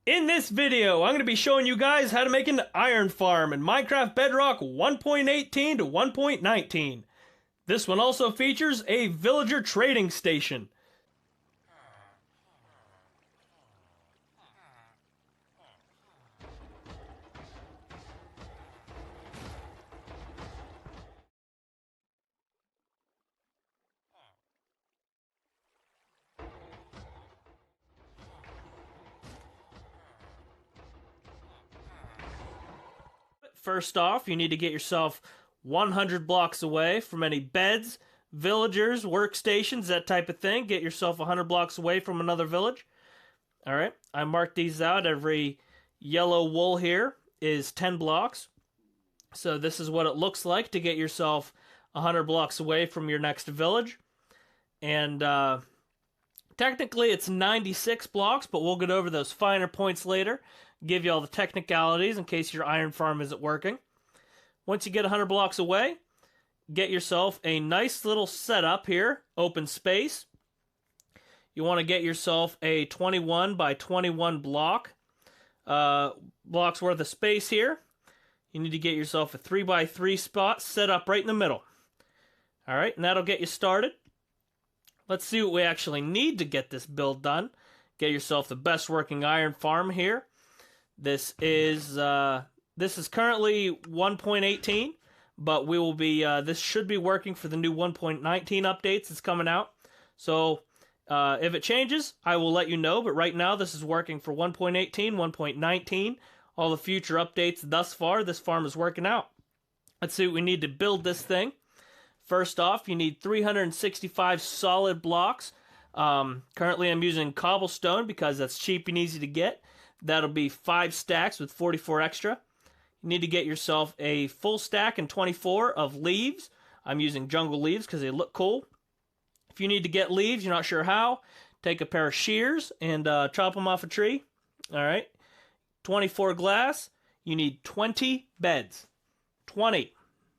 In this video, I'm going to be showing you guys how to make an iron farm in Minecraft Bedrock 1.18 to 1.19. This one also features a villager trading station. First off, you need to get yourself 100 blocks away from any beds, villagers, workstations, that type of thing. Get yourself 100 blocks away from another village. Alright, I marked these out. Every yellow wool here is 10 blocks. So this is what it looks like to get yourself 100 blocks away from your next village. And technically it's 96 blocks, but we'll get over those finer points later. Give you all the technicalities in case your iron farm isn't working. Once you get 100 blocks away, get yourself a nice little setup here, open space. You want to get yourself a 21 by 21 blocks worth of space here. You need to get yourself a 3 by 3 spot set up right in the middle. Alright, and that'll get you started. Let's see what we actually need to get this build done. Get yourself the best working iron farm here. This is currently 1.18, but we will be this should be working for the new 1.19 updates that's coming out. So if it changes, I will let you know. But right now, this is working for 1.18, 1.19. All the future updates thus far, this farm is working out. Let's see what we need to build this thing. First off, you need 365 solid blocks. Currently, I'm using cobblestone because that's cheap and easy to get. That'll be 5 stacks with 44 extra. You need to get yourself a full stack and 24 of leaves. I'm using jungle leaves because they look cool. If you need to get leaves, you're not sure how, take a pair of shears and chop them off a tree. Alright. 24 glass. You need 20 beds. 20.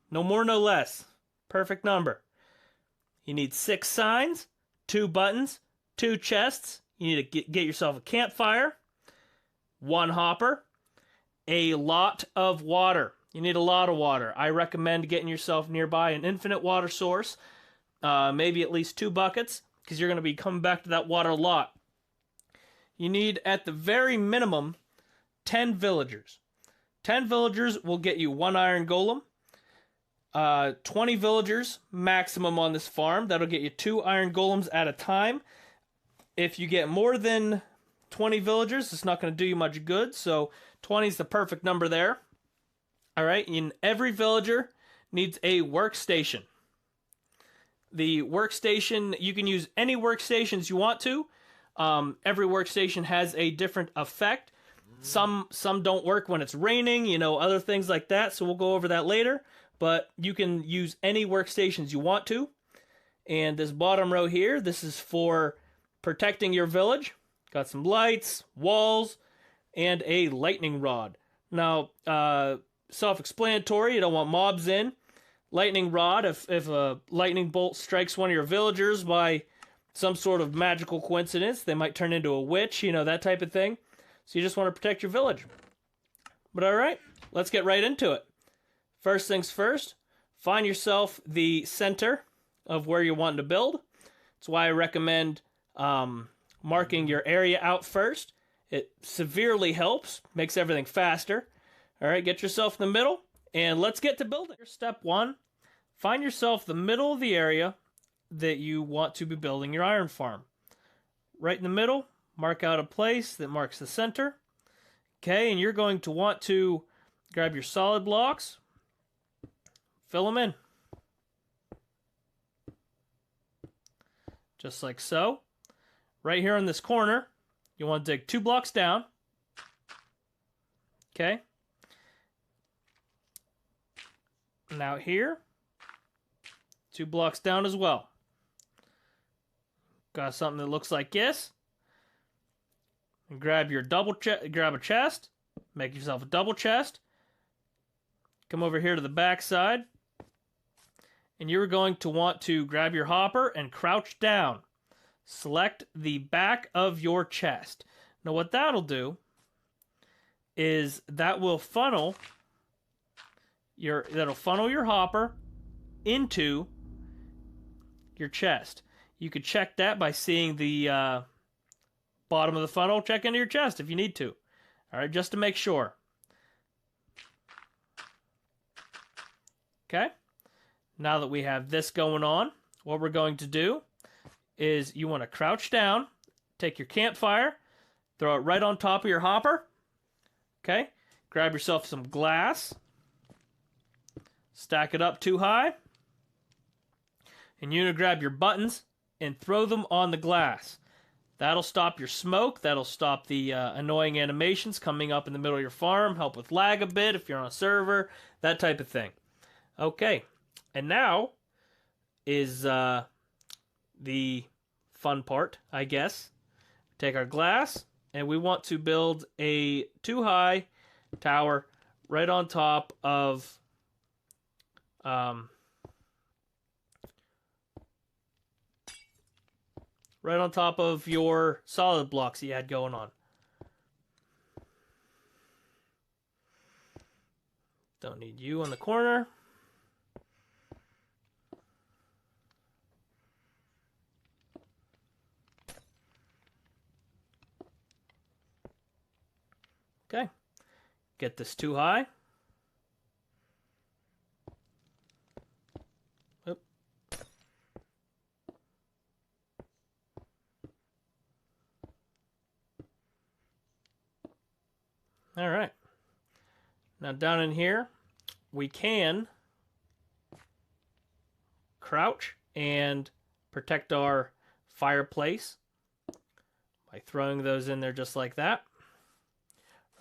No more, no less. Perfect number. You need 6 signs, 2 buttons, 2 chests. You need to get yourself a campfire. 1 hopper, a lot of water. You need a lot of water. I recommend getting yourself nearby an infinite water source, maybe at least 2 buckets, because you're going to be coming back to that water a lot. You need, at the very minimum, 10 villagers. 10 villagers will get you 1 iron golem. 20 villagers maximum on this farm. That'll get you 2 iron golems at a time. If you get more than 20 villagers, it's not going to do you much good, so 20 is the perfect number there. Alright, and every villager needs a workstation. The workstation, you can use any workstations you want to. Every workstation has a different effect. Some don't work when it's raining, other things like that, so we'll go over that later. But you can use any workstations you want to. And this bottom row here, this is for protecting your village. Got some lights, walls, and a lightning rod. Now, self-explanatory, you don't want mobs in. Lightning rod, if a lightning bolt strikes one of your villagers by some sort of magical coincidence, they might turn into a witch, that type of thing. So you just want to protect your village. But alright, let's get right into it. First things first, find yourself the center of where you're wanting to build. That's why I recommend marking your area out first. It severely helps, makes everything faster. Alright, get yourself in the middle, and let's get to building. Step 1, find yourself the middle of the area that you want to be building your iron farm. Right in the middle, mark out a place that marks the center. Okay, and you're going to want to grab your solid blocks, fill them in. Just like so. Right here in this corner, you want to dig 2 blocks down. Okay. Now here, 2 blocks down as well. Got something that looks like this. And grab your grab a chest. Make yourself a double chest. Come over here to the back side. And you're going to want to grab your hopper and crouch down. Select the back of your chest. Now what that'll do is that will funnel that'll funnel your hopper into your chest. You could check that by seeing the bottom of the funnel. Check into your chest if you need to. All right, just to make sure. Okay. Now that we have this going on, what we're going to do is you want to crouch down, take your campfire, throw it right on top of your hopper. Okay. Grab yourself some glass. Stack it up too high. And you're going to grab your buttons and throw them on the glass. That'll stop your smoke. That'll stop the annoying animations coming up in the middle of your farm. Help with lag a bit if you're on a server. That type of thing. Okay. And now is the fun part, I guess. Take our glass, and we want to build a too-high tower right on top of your solid blocks you had going on. Don't need you on the corner. Okay. Get this too high. Oop. All right. Now down in here, we can crouch and protect our fireplace by throwing those in there just like that.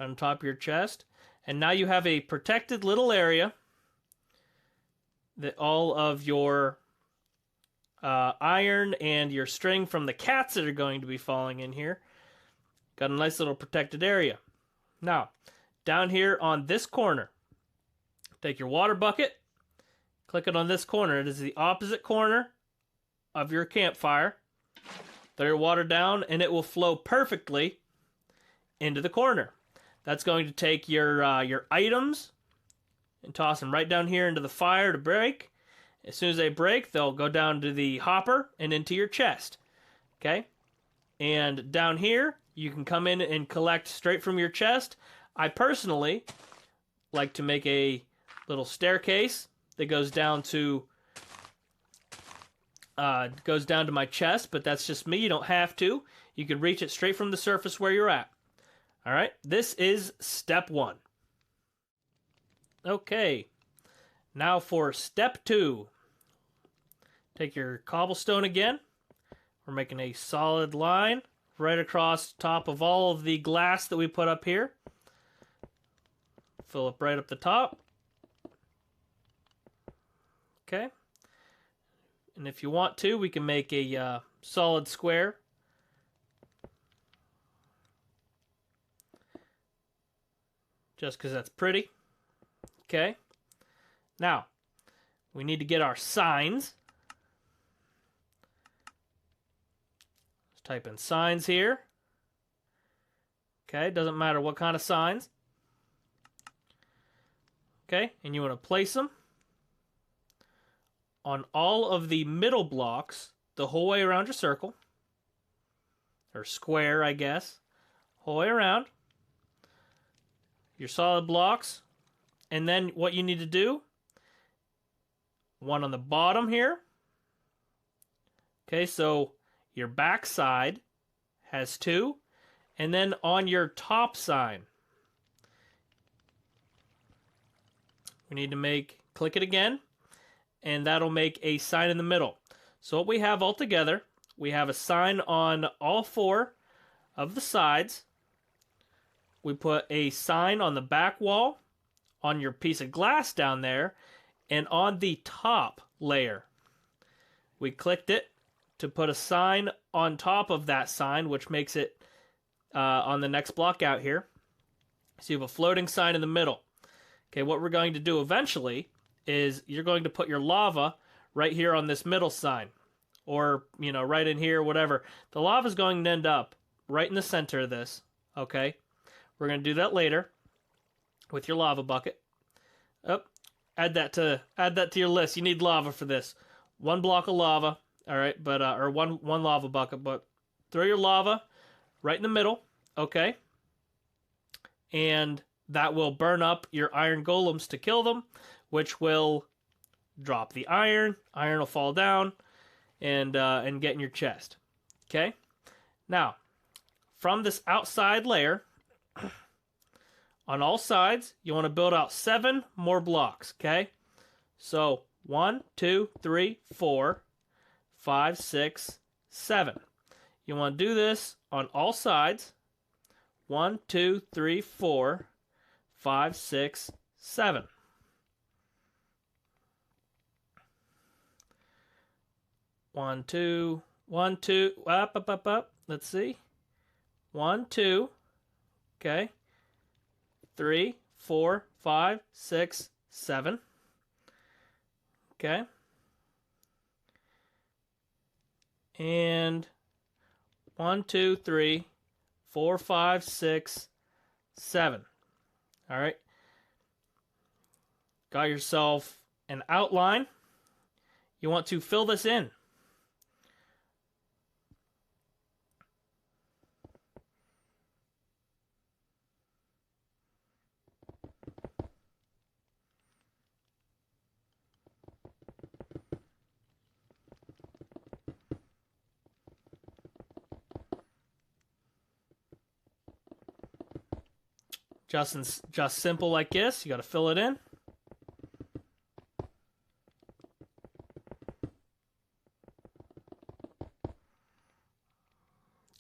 On top of your chest. And now you have a protected little area that all of your iron and your string from the cats that are going to be falling in here. Got a nice little protected area. Now, down here on this corner, take your water bucket, click it on this corner. It is the opposite corner of your campfire. Throw your water down and it will flow perfectly into the corner. That's going to take your items and toss them right down here into the fire to break. As soon as they break, they'll go down to the hopper and into your chest. Okay? And down here, you can come in and collect straight from your chest. I personally like to make a little staircase that goes down to my chest, but that's just me. You don't have to. You can reach it straight from the surface where you're at. All right, this is step 1. Okay, now for step 2. Take your cobblestone again. We're making a solid line right across top of all of the glass that we put up here. Fill up right up the top. Okay. And if you want to, we can make a solid square. Just because that's pretty. Okay. Now, we need to get our signs. Let's type in signs here. Okay, doesn't matter what kind of signs. Okay, and you want to place them on all of the middle blocks the whole way around your circle. Or square, I guess. Whole way around. Your solid blocks, and then what you need to do, one on the bottom here. Okay, so your back side has 2, and then on your top side, we need to click it again, and that'll make a sign in the middle. So what we have all together, we have a sign on all 4 of the sides. We put a sign on the back wall, on your piece of glass down there, and on the top layer. We clicked it to put a sign on top of that sign, which makes it on the next block out here. So you have a floating sign in the middle. Okay, what we're going to do eventually is you're going to put your lava right here on this middle sign. Or, right in here, whatever. The lava is going to end up right in the center of this. Okay? We're going to do that later. with your lava bucket. Oh, add that to your list. You need lava for this. 1 block of lava. All right, but or one lava bucket, but throw your lava right in the middle, okay? And that will burn up your iron golems to kill them, which will drop the iron. Iron will fall down and get in your chest. Okay? Now, from this outside layer, on all sides, you want to build out 7 more blocks, okay? So 1, 2, 3, 4, 5, 6, 7. You want to do this on all sides. 1, 2, 3, 4, 5, 6, 7. One, two, up. Let's see. 1, 2. Okay. 3, 4, 5, 6, 7. Okay. And 1, 2, 3, 4, 5, 6, 7. All right. Got yourself an outline. You want to fill this in. Just simple like this. You got to fill it in.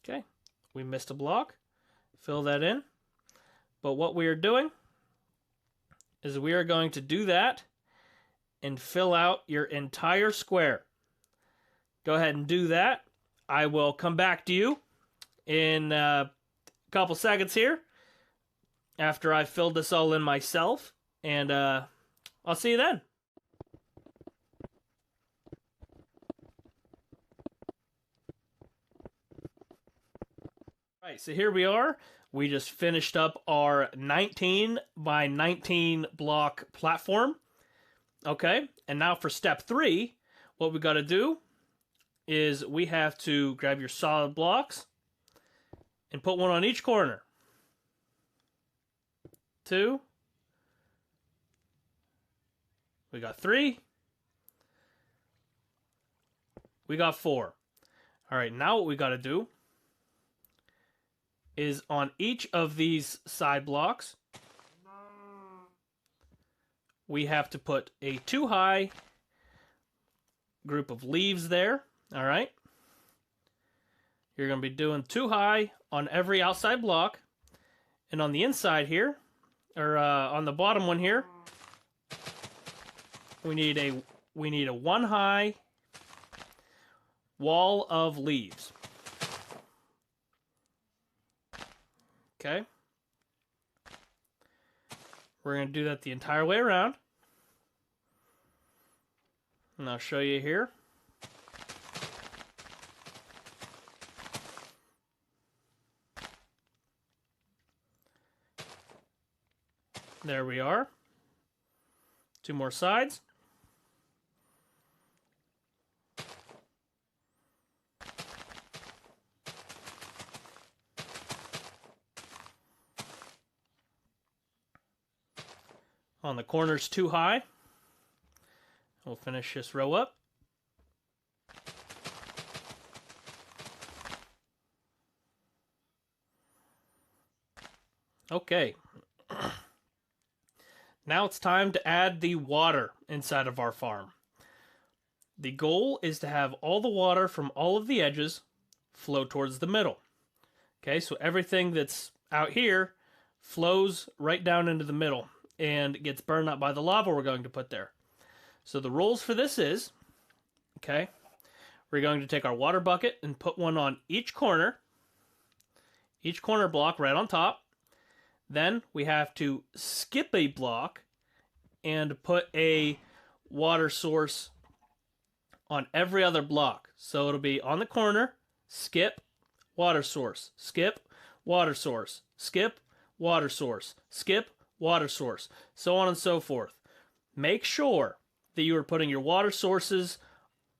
Okay, we missed a block. Fill that in. But what we are doing is we are going to do that and fill out your entire square. Go ahead and do that. I will come back to you in a couple seconds here after I've filled this all in myself, and I'll see you then. All right, so here we are. We just finished up our 19 by 19 block platform. Okay, and now for step 3, what we got to do is we have to grab your solid blocks and put one on each corner. 2. We got 3. We got 4. All right, now what we got to do is on each of these side blocks, we have to put a 2 high group of leaves there. All right. You're going to be doing 2 high on every outside block. And on the inside here, or on the bottom one here, we need a 1 high wall of leaves. Okay. We're going to do that the entire way around. And I'll show you here. There we are. 2 more sides. On the corners 2 high. We'll finish this row up. Okay. Now it's time to add the water inside of our farm. The goal is to have all the water from all of the edges flow towards the middle. Okay, so everything that's out here flows right down into the middle and gets burned up by the lava we're going to put there. So the rules for this is, okay, we're going to take our water bucket and put one on each corner block right on top. Then we have to skip a block and put a water source on every other block. So it'll be on the corner, skip, water source, skip, water source, skip, water source, skip, water source, so on and so forth. Make sure that you are putting your water sources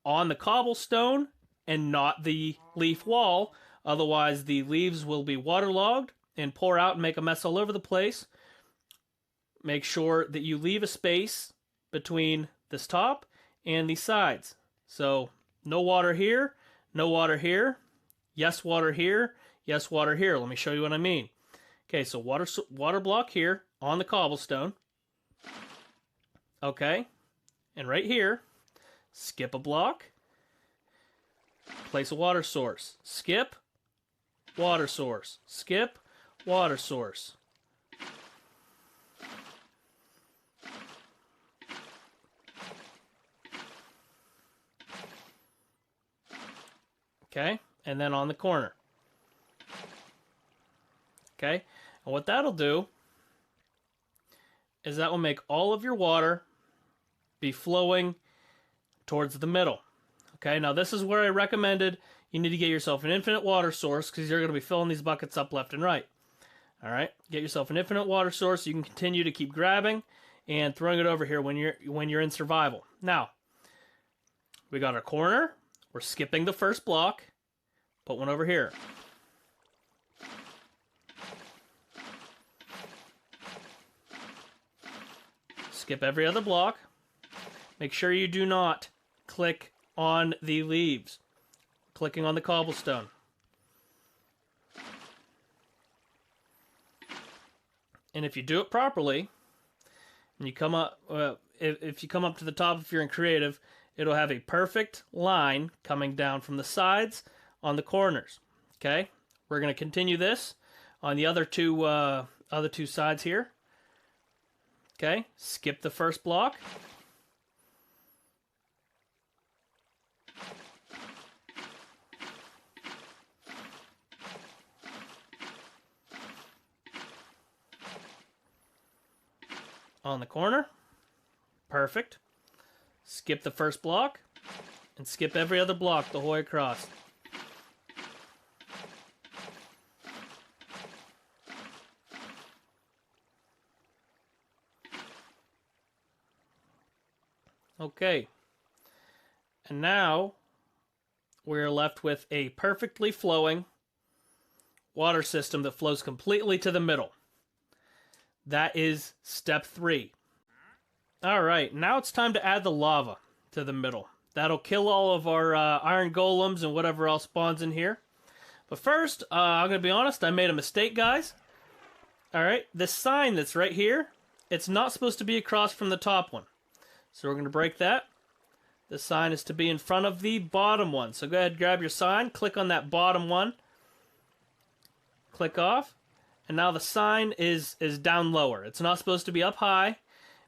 on the cobblestone and not the leaf wall. Otherwise, the leaves will be waterlogged and pour out and make a mess all over the place. Make sure that you leave a space between this top and the sides. So, no water here, no water here, yes water here, yes water here. Let me show you what I mean. Okay, so water block here on the cobblestone. Okay, and right here, skip a block, place a water source, skip, water source, skip, water source. Okay, and then on the corner. Okay, and what that'll do is that will make all of your water be flowing towards the middle. Okay, now this is where I recommended you need to get yourself an infinite water source, because you're going to be filling these buckets up left and right. All right, get yourself an infinite water source so you can continue to keep grabbing and throwing it over here when you're in survival. Now, we got our corner. We're skipping the first block. Put one over here. Skip every other block. Make sure you do not click on the leaves. Clicking on the cobblestone. And if you do it properly, and you come up, if you come up to the top, if you're in creative, it'll have a perfect line coming down from the sides on the corners. Okay, we're going to continue this on the other two sides here. Okay, skip the first block. On the corner. Perfect. Skip the first block, and skip every other block the whole way across. Okay. And now we're left with a perfectly flowing water system that flows completely to the middle. That is step 3. Alright, now it's time to add the lava to the middle. That'll kill all of our iron golems and whatever else spawns in here. But first, I'm going to be honest, I made a mistake, guys. Alright, this sign that's right here, it's not supposed to be across from the top one. So we're going to break that. The sign is to be in front of the bottom one. So go ahead, grab your sign, click on that bottom one. Click off. And now the sign is down lower. It's not supposed to be up high.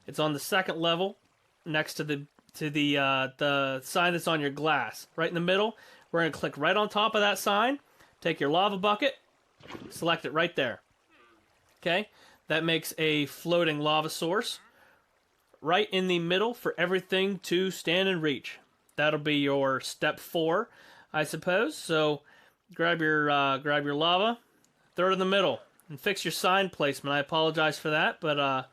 It's on the second level, next to the sign that's on your glass. Right in the middle. We're going to click right on top of that sign. Take your lava bucket. Select it right there. Okay? That makes a floating lava source right in the middle for everything to stand and reach. That'll be your step 4, I suppose. So grab your lava, throw it in the middle, and fix your sign placement. I apologize for that, but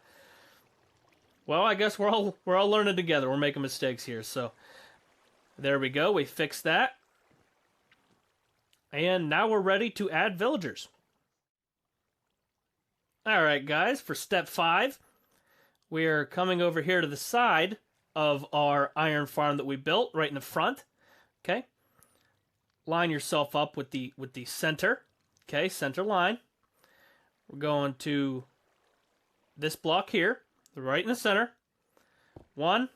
well, I guess we're all learning together. We're making mistakes here. So there we go. We fixed that. And now we're ready to add villagers. Alright guys, for step 5, we're coming over here to the side of our iron farm that we built, right in the front. Okay? Line yourself up with the center. Okay, center line. We're going to this block here, right in the center. 1,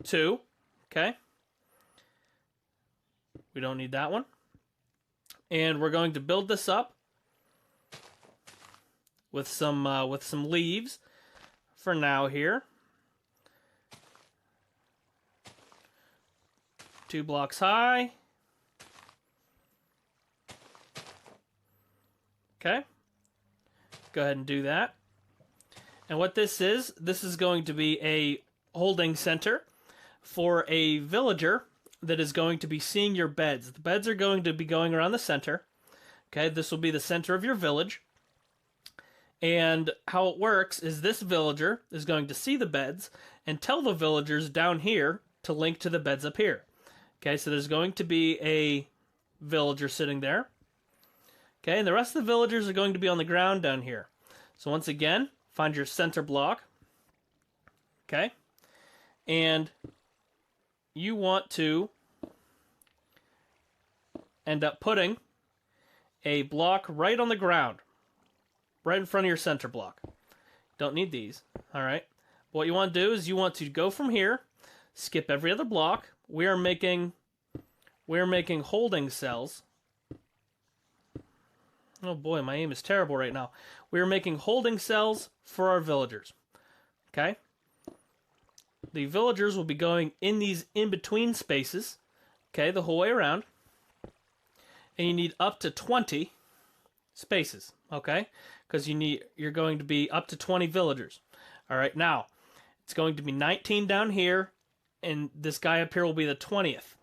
2. Okay? We don't need that one. And we're going to build this up with some leaves for now here. 2 blocks high. Okay. Go ahead and do that. And what this is going to be a holding center for a villager that is going to be seeing your beds. The beds are going to be going around the center. Okay, this will be the center of your village. And how it works is this villager is going to see the beds and tell the villagers down here to link to the beds up here. Okay, so there's going to be a villager sitting there. Okay, and the rest of the villagers are going to be on the ground down here. So once again, find your center block. Okay, and you want to end up putting a block right on the ground, right in front of your center block. Don't need these. All right. What you want to do is you want to go from here, skip every other block. We are making holding cells. Oh boy, my aim is terrible right now. We are making holding cells for our villagers. Okay? The villagers will be going in these in-between spaces, okay, the whole way around. And you need up to 20 spaces, okay? Because you're going to be up to 20 villagers. All right, now it's going to be 19 down here, and this guy up here will be the 20th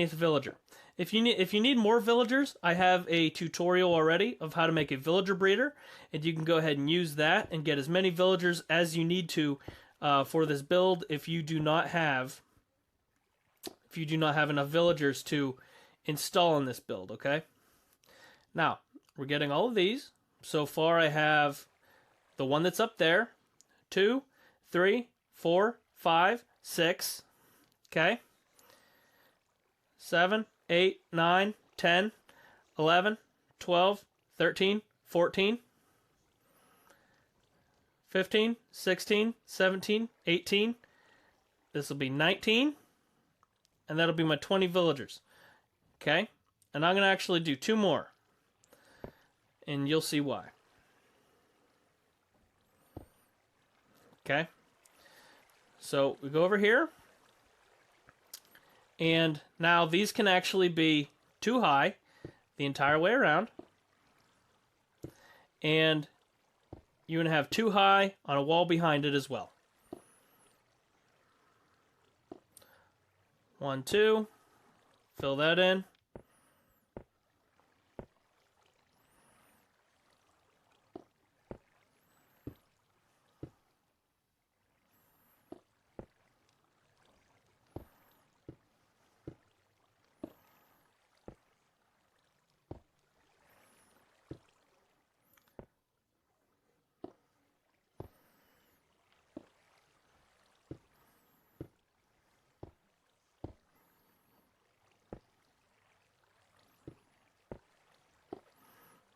villager. If you need more villagers, I have a tutorial already of how to make a villager breeder, and you can go ahead and use that and get as many villagers as you need to for this build. If you do not have enough villagers to install in this build, okay? Now, we're getting all of these. So far I have the one that's up there, 2, 3, 4, 5, 6, okay? 7, 8, 9, 10, 11, 12, 13, 14, 15, 16, 17, 18. This will be 19. And that'll be my 20 villagers. Okay? And I'm going to actually do 2 more. And you'll see why. Okay? So we go over here. And now these can actually be 2 high the entire way around. And you're going to have 2 high on a wall behind it as well. 1, 2. Fill that in.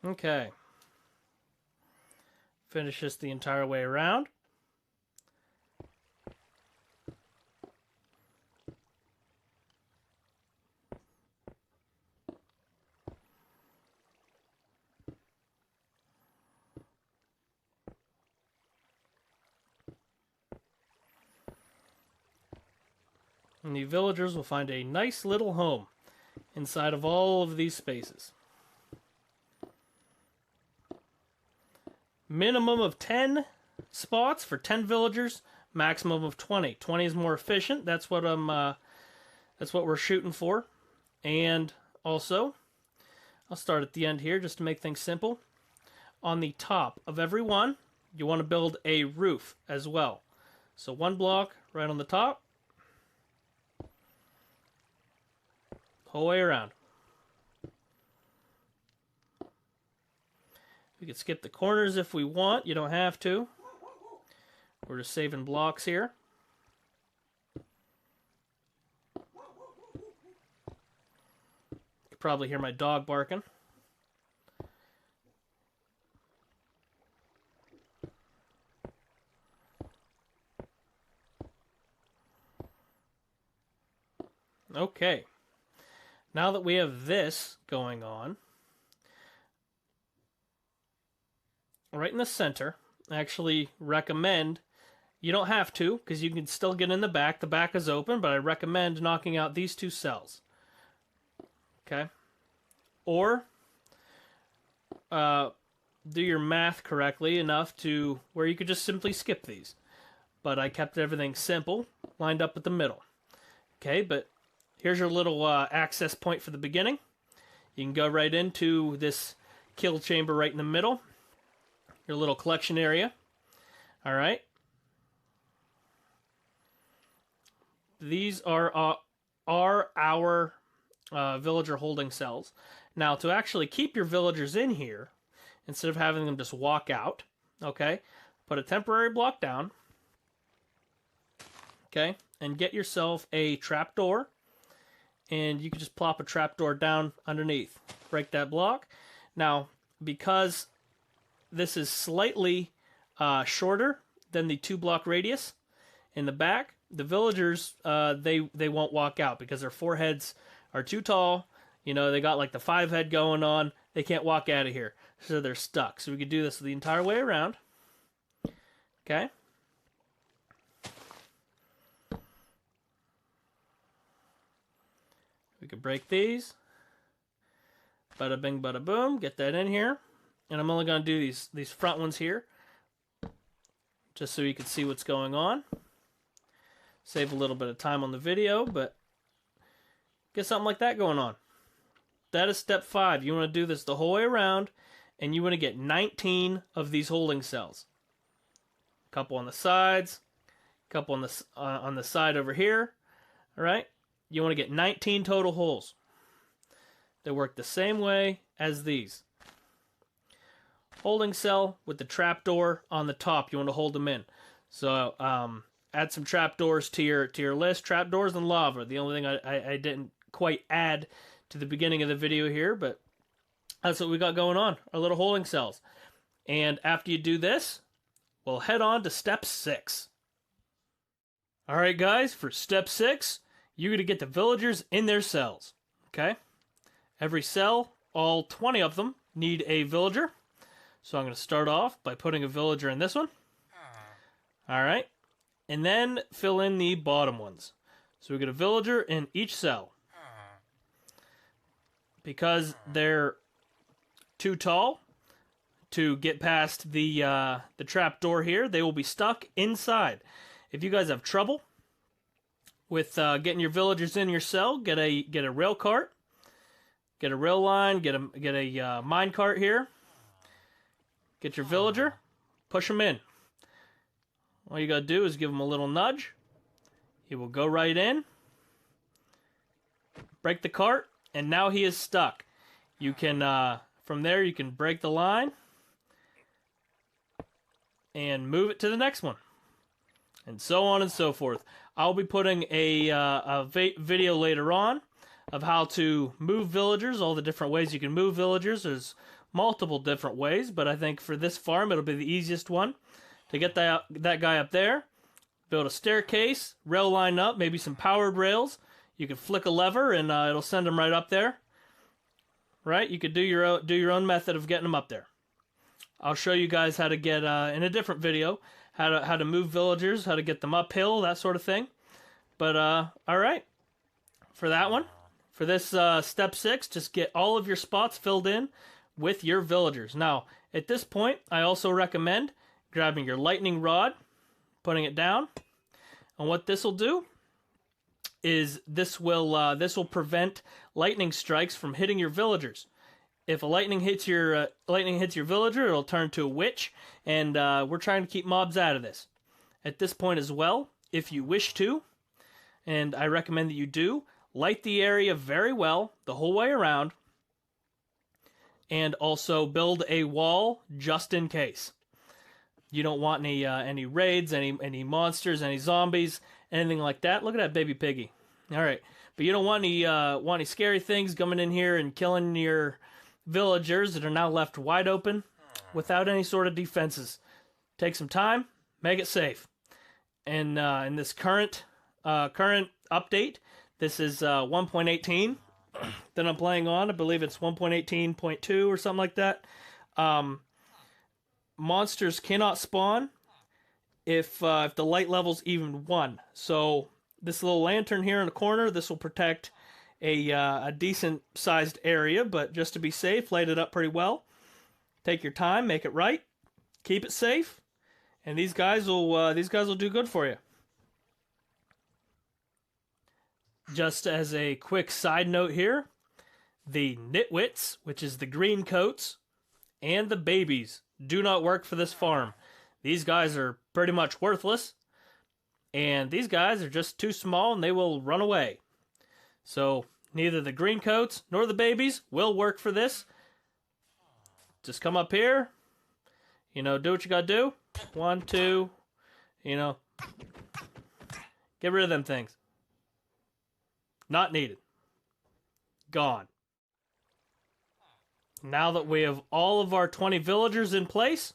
Okay. Finish this the entire way around. And the villagers will find a nice little home inside of all of these spaces. Minimum of 10 spots for 10 villagers, maximum of 20. 20 is more efficient. That's what we're shooting for. And also, I'll start at the end here just to make things simple. On the top of every one, you want to build a roof as well. So 1 block right on the top, whole way around. We could skip the corners if we want. You don't have to. We're just saving blocks here. You could probably hear my dog barking. Okay. Now that we have this going on, right in the center, I actually recommend, you don't have to, because you can still get in the back. The back is open, but I recommend knocking out these 2 cells. Okay? Or do your math correctly enough to where you could just simply skip these. But I kept everything simple, lined up at the middle. Okay, but here's your little access point for the beginning. You can go right into this kill chamber right in the middle. your little collection area. All right. These are our villager holding cells. Now, to actually keep your villagers in here, instead of having them just walk out, okay, put a temporary block down, okay, and get yourself a trapdoor, and you can just plop a trapdoor down underneath. Break that block. Now, because this is slightly shorter than the 2-block radius in the back, the villagers, they won't walk out because their foreheads are too tall. You know, they got like the 5 head going on. They can't walk out of here, so they're stuck. So we could do this the entire way around. Okay. We could break these. Bada bing, bada boom. Get that in here. And I'm only going to do these front ones here, just so you can see what's going on. Save a little bit of time on the video, but get something like that going on. That is step 5. You want to do this the whole way around, and you want to get 19 of these holding cells. A couple on the sides, a couple on the side over here. All right? You want to get 19 total holes. They work the same way as these. Holding cell with the trapdoor on the top. You want to hold them in. So add some trapdoors to your list. Trapdoors and lava. The only thing I didn't quite add to the beginning of the video here, but that's what we got going on. Our little holding cells. And after you do this, we'll head on to step 6. All right, guys, for step 6, you're going to get the villagers in their cells. Okay? Every cell, all 20 of them, need a villager. So I'm going to start off by putting a villager in this one. All right. And then fill in the bottom ones. So we get a villager in each cell. Because they're too tall to get past the trap door here, they will be stuck inside. If you guys have trouble with getting your villagers in your cell, get a rail cart, get a rail line, get a mine cart here. Get your villager, push him in. All you gotta do is give him a little nudge. He will go right in. Break the cart, and now he is stuck. You can, from there, you can break the line and move it to the next one, and so on and so forth. I'll be putting a video later on of how to move villagers, all the different ways you can move villagers. There's multiple different ways, but I think for this farm, it'll be the easiest one to get that guy up there. Build a staircase, rail line up, maybe some powered rails. You can flick a lever and it'll send them right up there. Right? You could do your own method of getting them up there. I'll show you guys how to get in a different video how to move villagers, how to get them uphill, that sort of thing. But all right, for that one, for this step 6, just get all of your spots filled in with your villagers. Now, at this point, I also recommend grabbing your lightning rod, putting it down, and what this will do is this will prevent lightning strikes from hitting your villagers. If a lightning hits your villager, it'll turn to a witch, and we're trying to keep mobs out of this. At this point as well, if you wish to, and I recommend that you do, light the area very well the whole way around, and also build a wall just in case. You don't want any raids, any monsters, any zombies, anything like that. Look at that baby piggy. All right, but you don't want any scary things coming in here and killing your villagers that are now left wide open without any sort of defenses. Take some time, make it safe. And in this current update, this is 1.18 that I'm playing on. I believe it's 1.18.2 or something like that. Monsters cannot spawn if the light level's even 1. So this little lantern here in the corner, this will protect a decent sized area, but just to be safe, light it up pretty well. Take your time, make it right, keep it safe, and these guys will do good for you. Just as a quick side note here, the nitwits, which is the green coats, and the babies, do not work for this farm. These guys are pretty much worthless, and these guys are just too small and they will run away. So neither the green coats nor the babies will work for this. Just come up here, do what you gotta do. 1, 2, get rid of them things. Not needed. Gone. Now that we have all of our 20 villagers in place,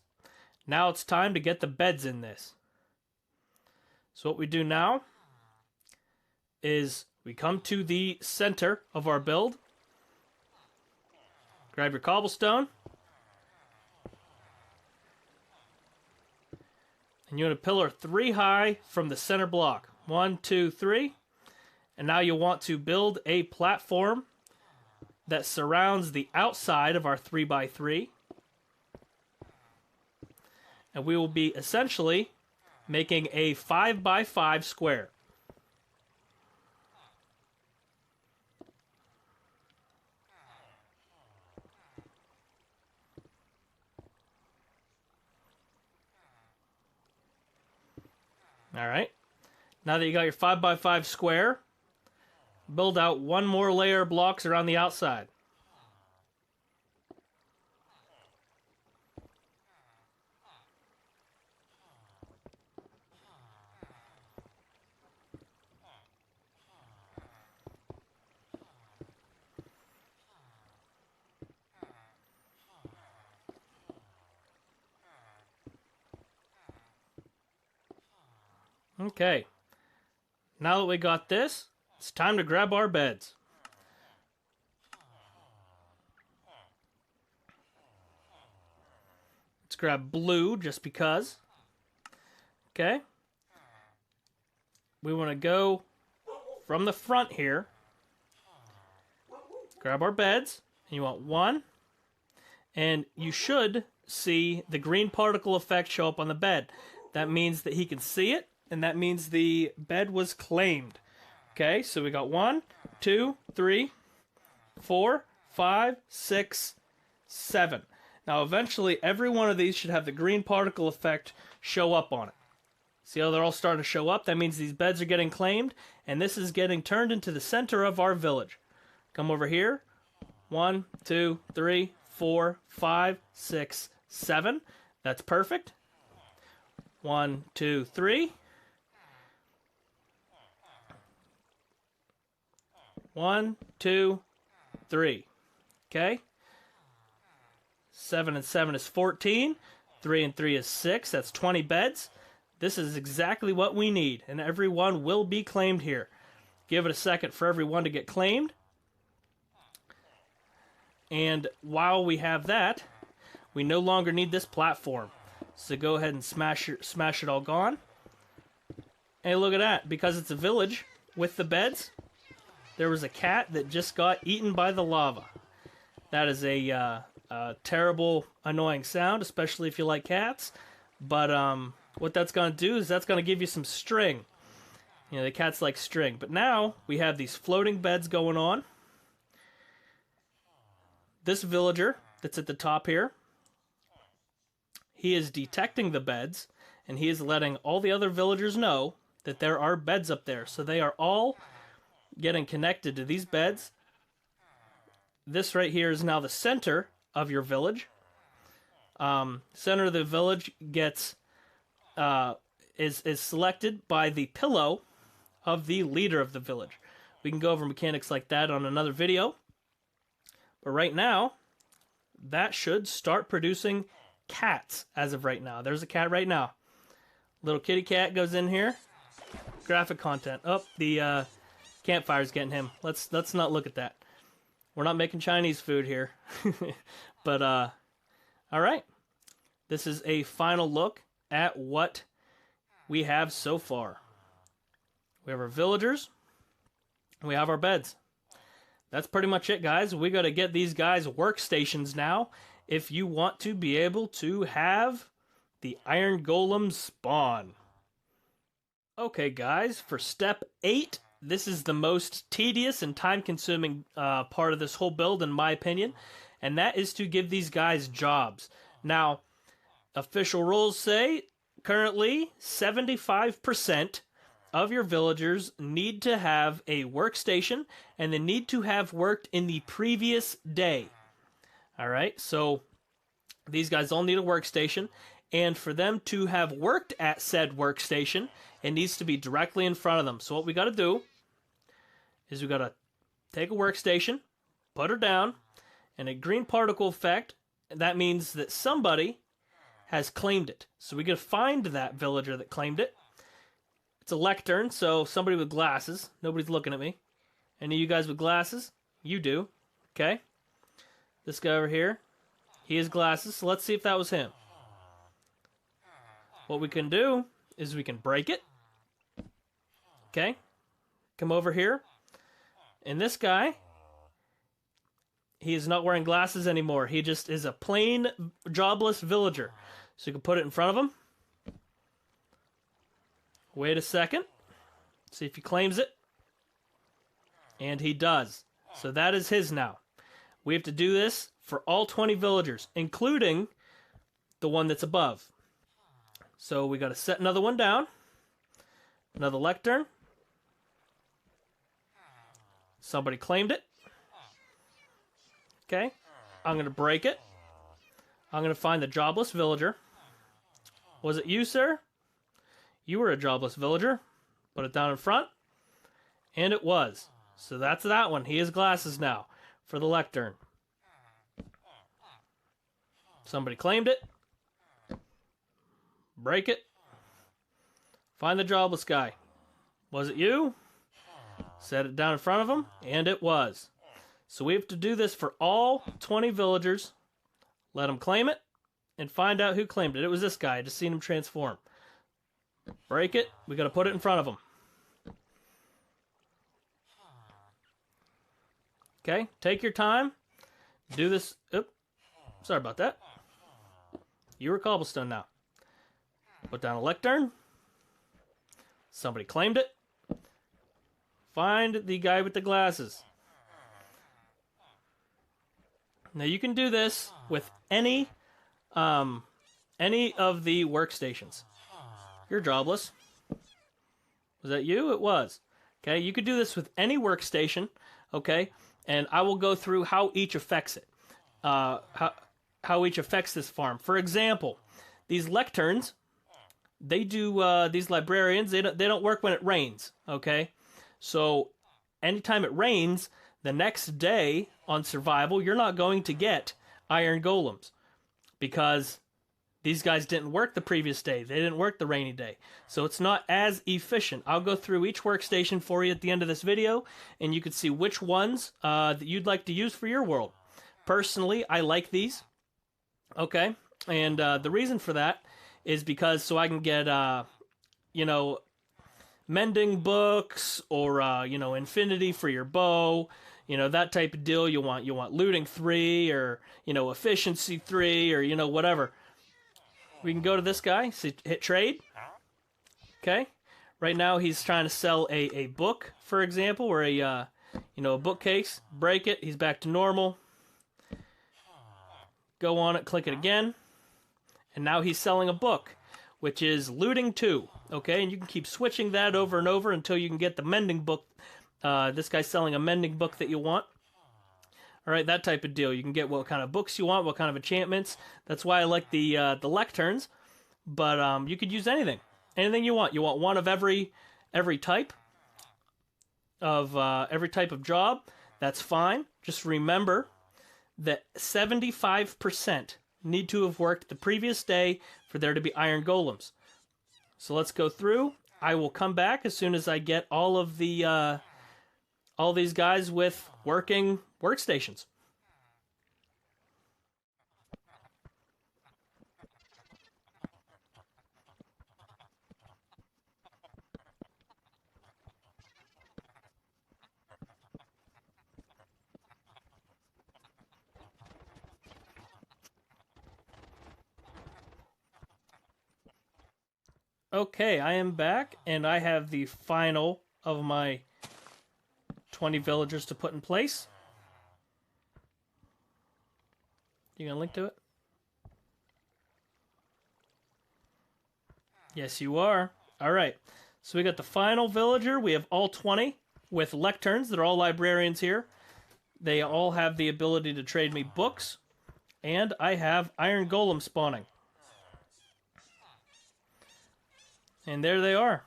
now it's time to get the beds in this. So what we do now is we come to the center of our build. Grab your cobblestone. And you want to pillar 3 high from the center block. 1, 2, 3. And now you want to build a platform that surrounds the outside of our 3x3. And we will be essentially making a 5x5 square. Alright, now that you got your 5x5 square, build out 1 more layer of blocks around the outside. Okay, now that we got this, it's time to grab our beds. Let's grab blue just because. Okay. We want to go from the front here. Grab our beds. And you want 1. And you should see the green particle effect show up on the bed. That means that he can see it. And that means the bed was claimed. Okay, so we got 1, 2, 3, 4, 5, 6, 7. Now eventually every one of these should have the green particle effect show up on it. See how they're all starting to show up? That means these beds are getting claimed, and this is getting turned into the center of our village. Come over here. 1, 2, 3, 4, 5, 6, 7. That's perfect. 1, 2, 3. 1, 2, 3. Okay. 7 and 7 is 14. 3 and 3 is 6. That's 20 beds. This is exactly what we need, and every one will be claimed here. Give it a second for every one to get claimed. And while we have that, we no longer need this platform. So go ahead and smash it all gone. And look at that. Because it's a village with the beds, there was a cat that just got eaten by the lava. That is a terrible, annoying sound, especially if you like cats. But what that's going to do is that's going to give you some string. The cats like string. But now we have these floating beds going on. This villager that's at the top here, he is detecting the beds, and he is letting all the other villagers know that there are beds up there. So they are all getting connected to these beds. This right here is now the center of your village. Center of the village gets is selected by the pillow of the leader of the village. We can go over mechanics like that on another video. But right now, that should start producing cats as of right now. There's a cat right now. Little kitty cat goes in here. Graphic content. Oh, the campfire's getting him. Let's not look at that. We're not making Chinese food here. But all right. This is a final look at what we have so far. We have our villagers. We have our beds. That's pretty much it, guys. We got to get these guys workstations now if you want to be able to have the iron golem spawn. Okay, guys, for step 8, this is the most tedious and time-consuming part of this whole build, in my opinion, and that is to give these guys jobs. Now, official rules say currently 75% of your villagers need to have a workstation, and they need to have worked in the previous day. All right, so these guys all need a workstation, and for them to have worked at said workstation, it needs to be directly in front of them. So what we got to do is we got to take a workstation, put her down, and a green particle effect. That means that somebody has claimed it. So we got to find that villager that claimed it. It's a lectern, so somebody with glasses. Nobody's looking at me. Any of you guys with glasses? You do. Okay. This guy over here, he has glasses, so let's see if that was him. What we can do is we can break it. Okay. Come over here. And this guy, he is not wearing glasses anymore. He just is a plain jobless villager. So you can put it in front of him. Wait a second. See if he claims it. And he does. So that is his now. We have to do this for all 20 villagers, including the one that's above. So we got to set another one down. Another lectern. Somebody claimed it. Okay. I'm going to break it. I'm going to find the jobless villager. Was it you, sir? You were a jobless villager. Put it down in front. And it was. So that's that one. He has glasses now for the lectern. Somebody claimed it. Break it. Find the jobless guy. Was it you? Set it down in front of him. And it was. So we have to do this for all 20 villagers. Let them claim it. And find out who claimed it. It was this guy. I just seen him transform. Break it. We got to put it in front of him. Okay. Take your time. Do this. Oop. Sorry about that. You were cobblestone now. Put down a lectern. Somebody claimed it. Find the guy with the glasses. Now you can do this with any of the workstations. You're jobless. Was that you? It was. Okay, you could do this with any workstation. Okay, and I will go through how each affects it. How each affects this farm. For example, these lecterns, they do these librarians. They don't work when it rains. Okay, so anytime it rains, the next day on survival, you're not going to get iron golems because these guys didn't work the previous day. They didn't work the rainy day. So it's not as efficient. I'll go through each workstation for you at the end of this video, and you can see which ones that you'd like to use for your world. Personally, I like these. Okay, and the reason for that is because so I can get, mending books or, infinity for your bow, that type of deal. You want looting 3 or, efficiency 3 or, whatever. We can go to this guy, hit trade. Okay, right now he's trying to sell a book, for example, or a bookcase. Break it, he's back to normal. Go on it, click it again. And now he's selling a book, which is looting 2. Okay, and you can keep switching that over and over until you can get the mending book. This guy's selling a mending book that you want. All right, that type of deal. You can get what kind of books you want, what kind of enchantments. That's why I like the lecterns. But you could use anything you want. You want one of every type of job. That's fine. Just remember that 75% need to have worked the previous day for there to be iron golems. So let's go through. I will come back as soon as I get all of the all these guys with working workstations. Okay, I am back, and I have the final of my 20 villagers to put in place. You gonna link to it? Yes, you are. All right. So we got the final villager. We have all 20 with lecterns. They're all librarians here. They all have the ability to trade me books. And I have iron golem spawning. And there they are.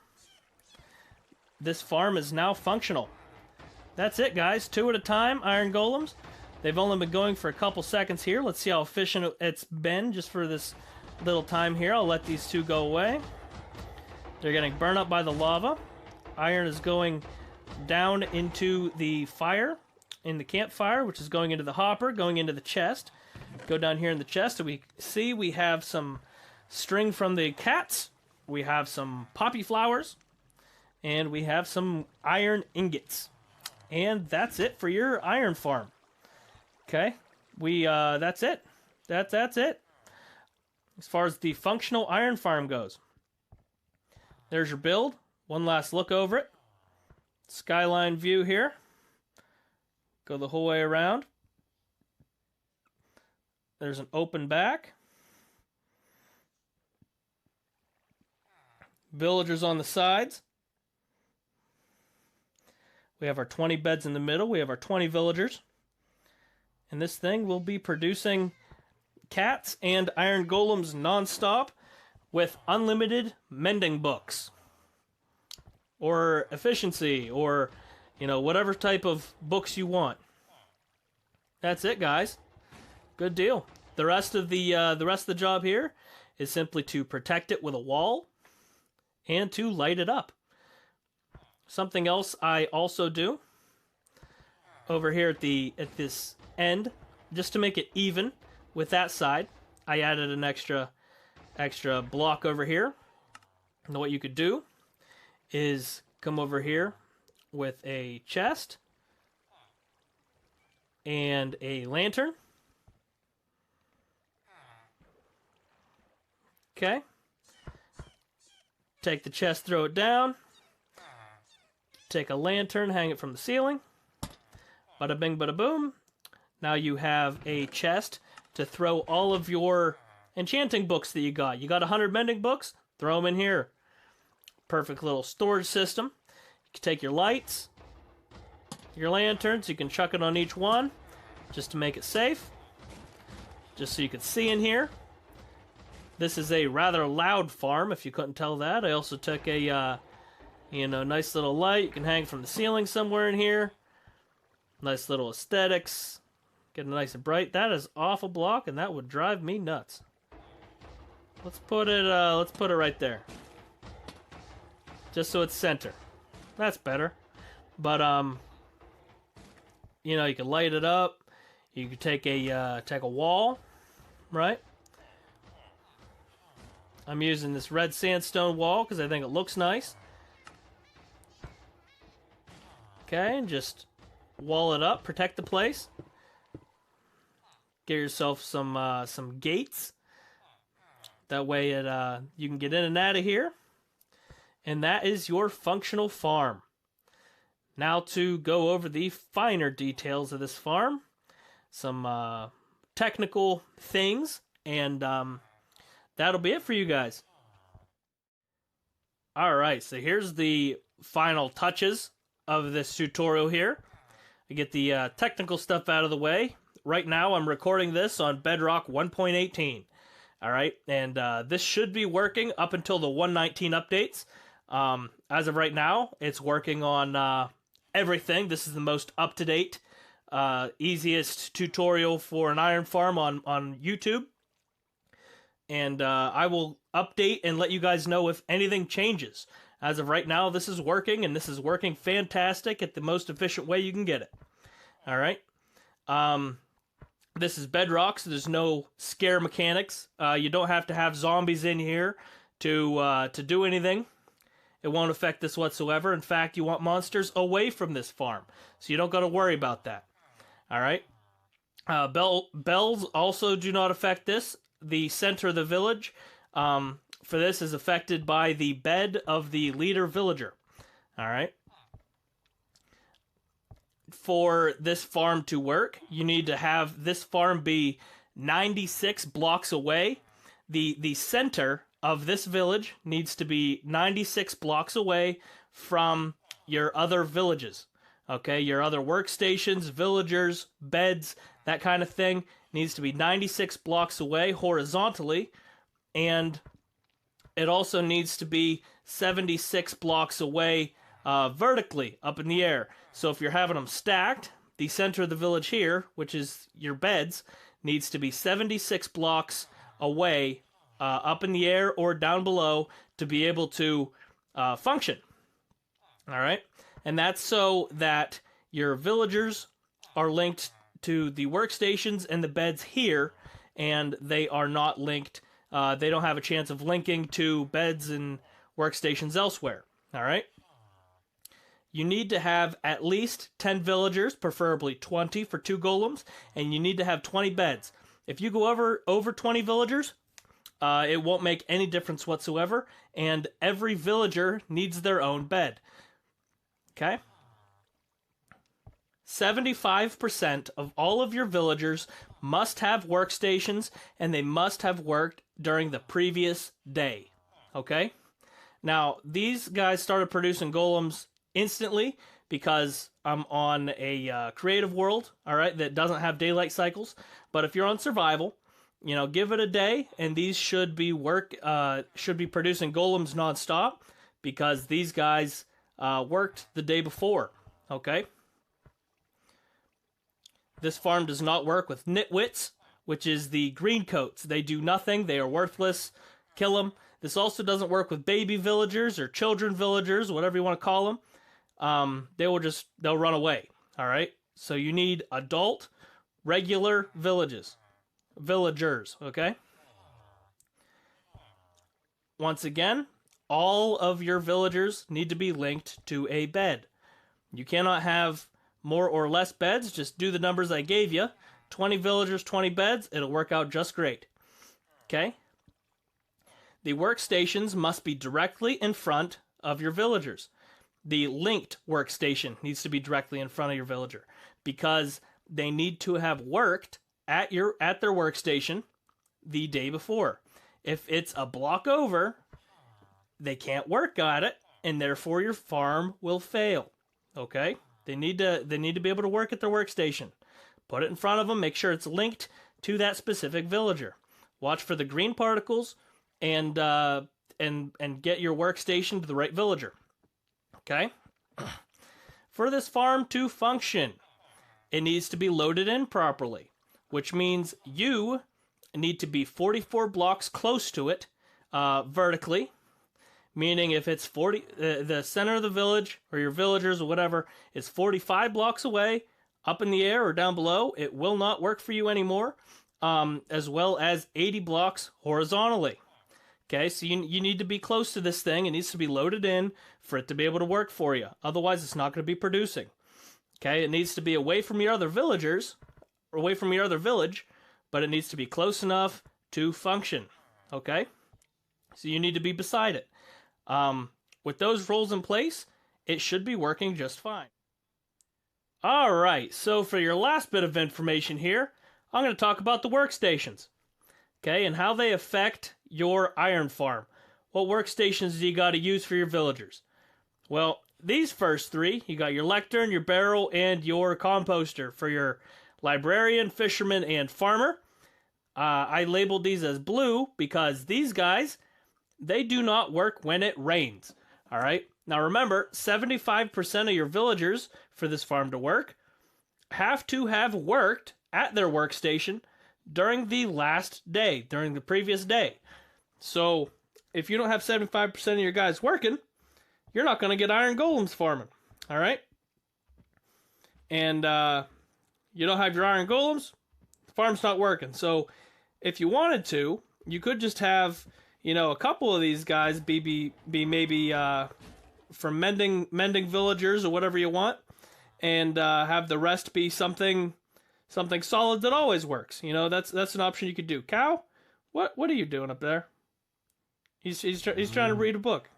This farm is now functional. That's it, guys. 2 at a time, iron golems. They've only been going for a couple seconds here. Let's see how efficient it's been just for this little time here. I'll let these 2 go away. They're getting burned up by the lava. Iron is going down into the fire, in the campfire, which is going into the hopper, going into the chest. Go down here in the chest, and we see we have some string from the cats. We have some poppy flowers. And we have some iron ingots. And that's it for your iron farm. Okay? That's it. That's it. As far as the functional iron farm goes. There's your build. One last look over it. Skyline view here. Go the whole way around. There's an open back. Villagers on the sides. We have our 20 beds in the middle. We have our 20 villagers. And this thing will be producing cats and iron golems nonstop with unlimited mending books. Or efficiency, or, you know, whatever type of books you want. That's it, guys. Good deal. The rest of the job here is simply to protect it with a wall and to light it up. Something else I also do over here at this end, just to make it even with that side, I added an extra block over here. And what you could do is come over here with a chest and a lantern. Okay. Take the chest, throw it down. Take a lantern, hang it from the ceiling. Bada bing, bada boom. Now you have a chest to throw all of your enchanting books that you got. You got 100 mending books? Throw them in here. Perfect little storage system. You can take your lights, your lanterns, you can chuck it on each one just to make it safe. Just so you can see in here. This is a rather loud farm, if you couldn't tell that. I also took a nice little light. You can hang from the ceiling somewhere in here. Nice little aesthetics. Get it nice and bright. That is off a block, and that would drive me nuts. Let's put it right there. Just so it's center. That's better. But you can light it up. You can take a wall, right? I'm using this red sandstone wall because I think it looks nice. Okay, and just wall it up, protect the place. Get yourself some gates. That way you can get in and out of here. And that is your functional farm. Now to go over the finer details of this farm. Some technical things. And that'll be it for you guys. Alright, so here's the final touches of this tutorial here. I get the technical stuff out of the way. Right now I'm recording this on Bedrock 1.18. Alright, and this should be working up until the 1.19 updates. As of right now, it's working on everything. This is the most up-to-date, easiest tutorial for an iron farm on YouTube. And I will update and let you guys know if anything changes. As of right now, this is working, and this is working fantastic at the most efficient way you can get it. Alright? This is Bedrock, so there's no scare mechanics. You don't have to have zombies in here to do anything. It won't affect this whatsoever. In fact, you want monsters away from this farm, so you don't got to worry about that. Alright? Bells also do not affect this. The center of the village for this is affected by the bed of the leader villager. Alright? For this farm to work, you need to have this farm be 96 blocks away. The center of this village needs to be 96 blocks away from your other villages. Okay, your other workstations, villagers, beds, that kind of thing needs to be 96 blocks away horizontally, and it also needs to be 76 blocks away vertically up in the air. So if you're having them stacked, the center of the village here, which is your beds, needs to be 76 blocks away up in the air or down below to be able to function. All right? And that's so that your villagers are linked to the workstations and the beds here, and they are not linked. They don't have a chance of linking to beds and workstations elsewhere. All right? You need to have at least 10 villagers, preferably 20 for 2 golems, and you need to have 20 beds. If you go over 20 villagers, it won't make any difference whatsoever, and every villager needs their own bed. Okay? 75% of all of your villagers must have workstations, and they must have worked during the previous day. Okay? Now, these guys started producing golems instantly because I'm on a creative world, all right, that doesn't have daylight cycles. But if you're on survival, you know, give it a day, and these should be producing golems nonstop because these guys worked the day before. Okay. This farm does not work with nitwits, which is the green coats. They do nothing. They are worthless. Kill them. This also doesn't work with baby villagers or children villagers, whatever you want to call them. They'll run away. All right. So you need adult, regular villagers. Okay. Once again, all of your villagers need to be linked to a bed. You cannot have more or less beds. Just do the numbers I gave you. 20 villagers, 20 beds. It'll work out just great. Okay? The workstations must be directly in front of your villagers. The linked workstation needs to be directly in front of your villager because they need to have worked at their workstation the day before. If it's a block over, they can't work at it, and therefore your farm will fail. Okay? They need to be able to work at their workstation. Put it in front of them. Make sure it's linked to that specific villager. Watch for the green particles, and get your workstation to the right villager. Okay? For this farm to function, it needs to be loaded in properly, which means you need to be 44 blocks close to it vertically. Meaning if it's the center of the village or your villagers or whatever is 45 blocks away, up in the air or down below, it will not work for you anymore, as well as 80 blocks horizontally. Okay, so you need to be close to this thing. It needs to be loaded in for it to be able to work for you. Otherwise, it's not going to be producing. Okay, it needs to be away from your other villagers, or away from your other village, but it needs to be close enough to function. Okay, so you need to be beside it. With those rules in place, it should be working just fine. Alright, so for your last bit of information here, I'm going to talk about the workstations. Okay, and how they affect your iron farm. What workstations do you got to use for your villagers? Well, these first 3, you got your lectern, your barrel, and your composter for your librarian, fisherman, and farmer. I labeled these as blue because these guys, they do not work when it rains. All right. Now remember, 75% of your villagers for this farm to work have to have worked at their workstation during the last day, during the previous day. So if you don't have 75% of your guys working, you're not going to get iron golems farming. All right. And you don't have your iron golems, the farm's not working. So if you wanted to, you could just have, you know, a couple of these guys be maybe from mending villagers or whatever you want, and have the rest be something solid that always works. You know, that's an option you could do. Cow, what are you doing up there? He's trying to read a book.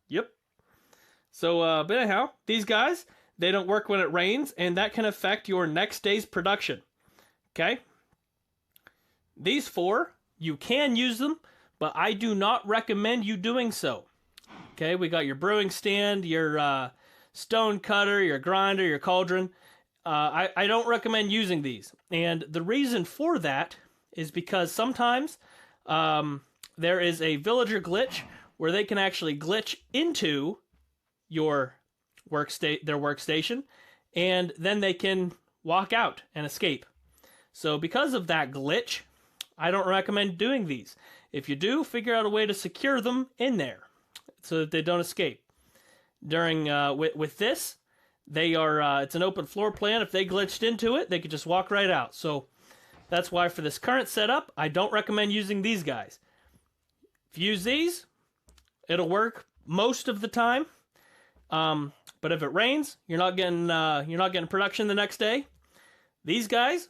Yep. So, but anyhow, these guys, they don't work when it rains, and that can affect your next day's production. Okay? These 4 You can use them, but I do not recommend you doing so. Okay, we got your brewing stand, your stone cutter, your grinder, your cauldron. I don't recommend using these. And the reason for that is because sometimes there is a villager glitch where they can actually glitch into their workstation, and then they can walk out and escape. So because of that glitch, I don't recommend doing these. If you do, figure out a way to secure them in there so that they don't escape. During with this, they are it's an open floor plan. If they glitched into it, they could just walk right out. So that's why for this current setup, I don't recommend using these guys. If you use these, it'll work most of the time. But if it rains, you're not getting production the next day. These guys,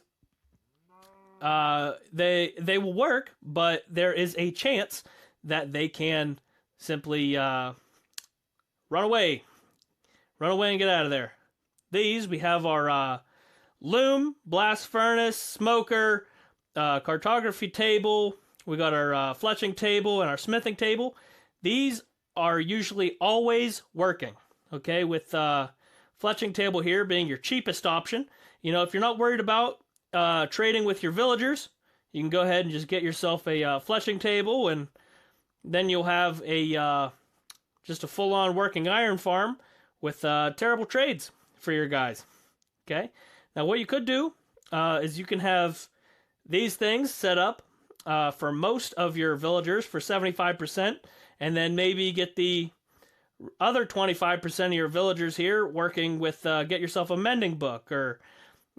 they will work, but there is a chance that they can simply run away and get out of there. These, we have our loom, blast furnace, smoker, cartography table. We got our fletching table and our smithing table. These are usually always working. Okay, with fletching table here being your cheapest option. You know, if you're not worried about trading with your villagers, you can go ahead and just get yourself a fletching table, and then you'll have a just a full-on working iron farm with terrible trades for your guys. Okay, now what you could do is you can have these things set up for most of your villagers for 75%, and then maybe get the other 25% of your villagers here working with get yourself a mending book, or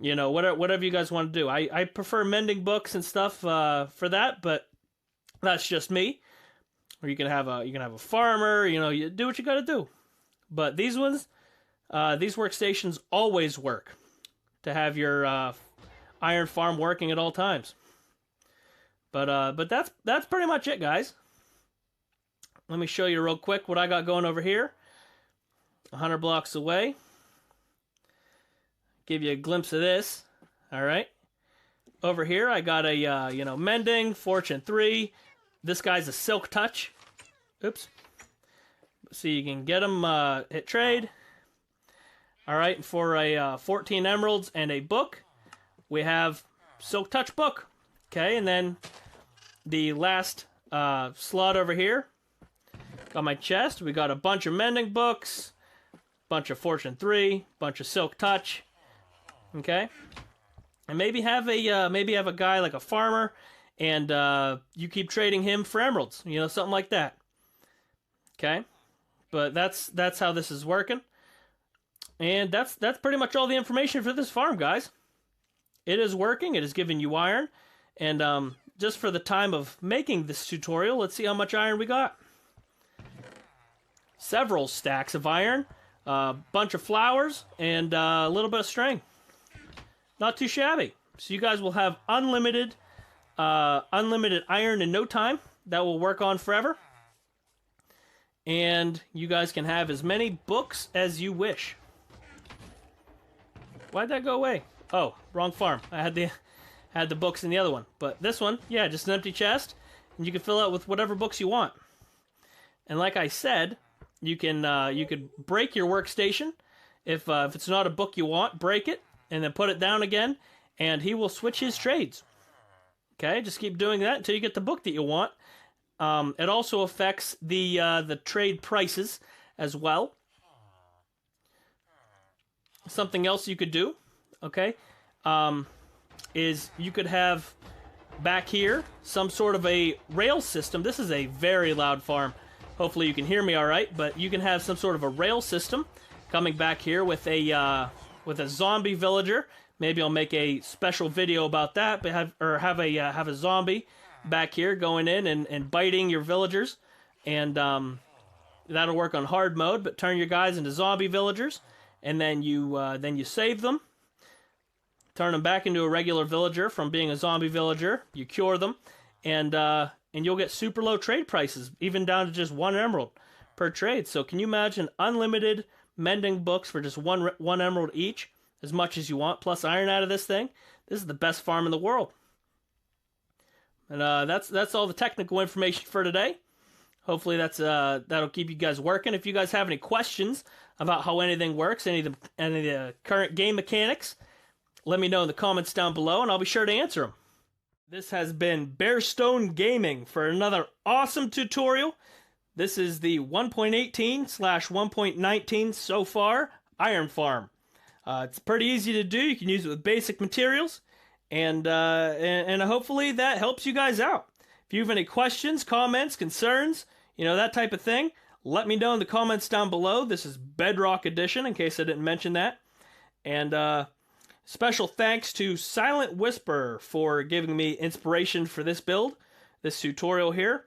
you know, whatever you guys want to do. I prefer mending books and stuff for that, but that's just me. Or you can have a farmer. You know, you do what you got to do. But these ones, these workstations always work to have your iron farm working at all times. But that's pretty much it, guys. Let me show you real quick what I got going over here. 100 blocks away. Give you a glimpse of this. All right. Over here, I got a mending, fortune 3. This guy's a silk touch. Oops. So you can get them hit trade. All right. And for a 14 emeralds and a book, we have silk touch book. Okay. And then the last slot over here. Got my chest. We got a bunch of mending books, bunch of fortune 3, bunch of silk touch. Okay, and maybe have a guy like a farmer, and you keep trading him for emeralds. You know, something like that. Okay, but that's how this is working, and that's pretty much all the information for this farm, guys. It is working. It is giving you iron, and just for the time of making this tutorial, let's see how much iron we got. Several stacks of iron, a bunch of flowers, and a little bit of string. Not too shabby. So you guys will have unlimited iron in no time. That will work on forever. And you guys can have as many books as you wish. Why'd that go away? Oh, wrong farm. I had the books in the other one. But this one, yeah, just an empty chest, and you can fill out with whatever books you want. And like I said, you could break your workstation. If it's not a book you want, break it and then put it down again, and he will switch his trades. Okay, just keep doing that until you get the book that you want. It also affects the trade prices as well. Something else you could do, okay, is you could have back here some sort of a rail system. This is a very loud farm. Hopefully you can hear me all right, but you can have some sort of a rail system coming back here with a zombie villager. Maybe I'll make a special video about that, but have a zombie back here going in and biting your villagers, and that'll work on hard mode. But turn your guys into zombie villagers, and then you save them, turn them back into a regular villager from being a zombie villager. You cure them, and you'll get super low trade prices, even down to just 1 emerald per trade. So can you imagine unlimited mending books for just one emerald each, as much as you want, plus iron out of this thing? This is the best farm in the world. And that's all the technical information for today. Hopefully that'll keep you guys working. If you guys have any questions about how anything works, any of the current game mechanics, let me know in the comments down below, and I'll be sure to answer them. This has been BearStoneGaming for another awesome tutorial. This is the 1.18/1.19 so far iron farm. It's pretty easy to do. You can use it with basic materials, and hopefully that helps you guys out. If you have any questions, comments, concerns, that type of thing, let me know in the comments down below. This is Bedrock Edition, in case I didn't mention that. And special thanks to Silent Whisper for giving me inspiration for this build, this tutorial here.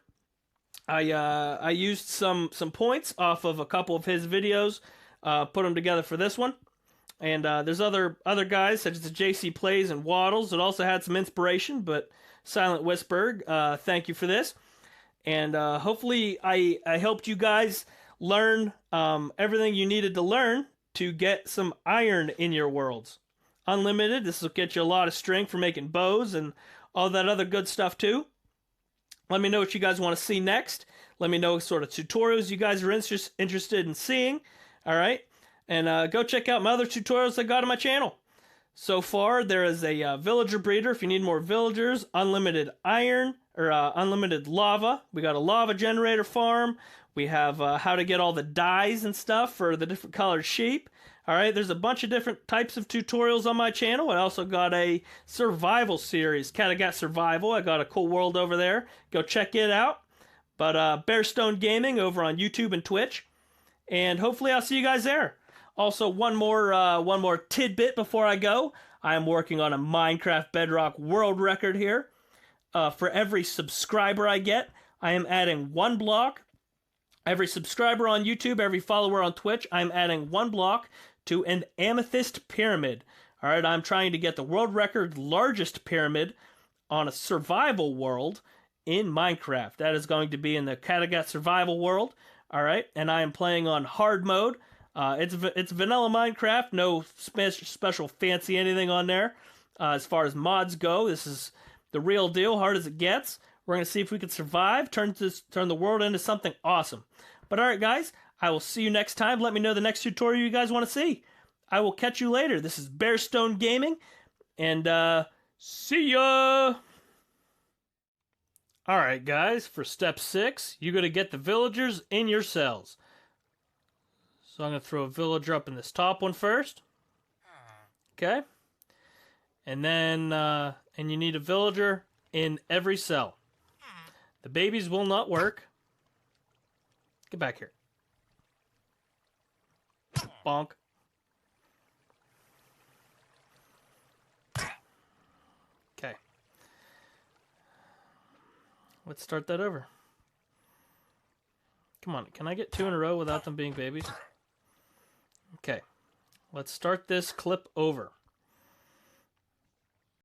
I used some points off of a couple of his videos, put them together for this one. And there's other guys such as JC Plays and Waddles that also had some inspiration, but Silent Whisper, thank you for this. And hopefully I helped you guys learn everything you needed to learn to get some iron in your worlds. Unlimited, this will get you a lot of string for making bows and all that other good stuff too. Let me know what you guys want to see next. Let me know what sort of tutorials you guys are interested in seeing. All right. And go check out my other tutorials I got on my channel. So far, there is a villager breeder if you need more villagers, unlimited iron, or unlimited lava. We got a lava generator farm. We have how to get all the dyes and stuff for the different colored sheep. All right, there's a bunch of different types of tutorials on my channel. I also got a survival series, Kattegat Survival. I got a cool world over there. Go check it out. But BearStoneGaming over on YouTube and Twitch. And hopefully I'll see you guys there. Also, one more tidbit before I go. I am working on a Minecraft Bedrock world record here. For every subscriber I get, I am adding 1 block. Every subscriber on YouTube, every follower on Twitch, I'm adding 1 block to an amethyst pyramid. All right, I'm trying to get the world record largest pyramid on a survival world in Minecraft. That is going to be in the Kattegat survival world. All right, and I am playing on hard mode. It's vanilla Minecraft, no special fancy anything on there. As far as mods go, this is the real deal, hard as it gets. We're going to see if we can survive, turn the world into something awesome. But alright guys, I will see you next time. Let me know the next tutorial you guys want to see. I will catch you later. This is BearStoneGaming, and see ya! Alright guys, for step 6, you're going to get the villagers in your cells. So I'm going to throw a villager up in this top one first. Okay. And then, and you need a villager in every cell. The babies will not work. Get back here. Bonk. Okay. Let's start that over. Come on, can I get 2 in a row without them being babies? Okay. Let's start this clip over.